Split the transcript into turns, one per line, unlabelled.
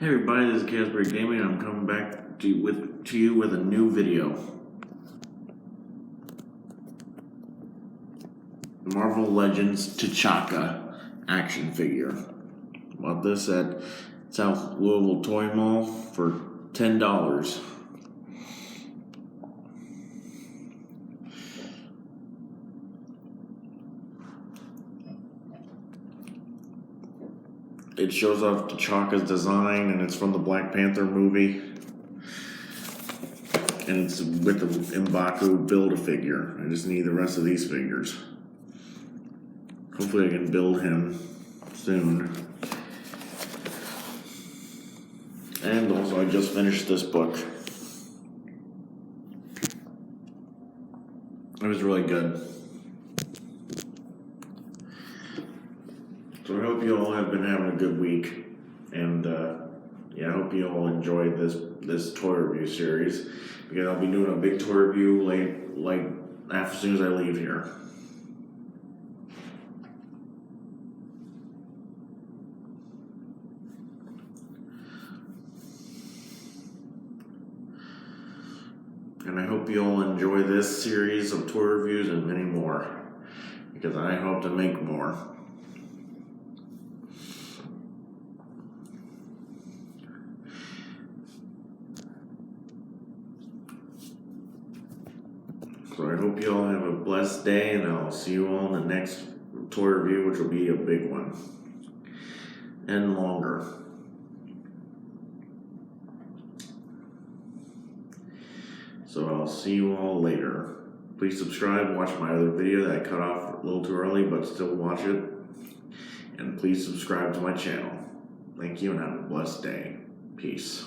Hey everybody, this is Casper Gaming, and I'm coming back to you with a new video. Marvel Legends T'Chaka action figure. Bought this at South Louisville Toy Mall for $10. It shows off T'Chaka's design, and it's from the Black Panther movie. And it's with the M'Baku Build-A-Figure. I just need the rest of these figures. Hopefully I can build him soon. And also I just finished this book. It was really good. So I hope you all have been having a good week, and yeah, I hope you all enjoyed this toy review series, because I'll be doing a big toy review as soon as I leave here. And I hope you all enjoy this series of toy reviews and many more, because I hope to make more. So I hope you all have a blessed day, and I'll see you all in the next toy review, which will be a big one and longer. So I'll see you all later. Please subscribe, watch my other video that I cut off a little too early, but still watch it. And please subscribe to my channel. Thank you, and have a blessed day. Peace.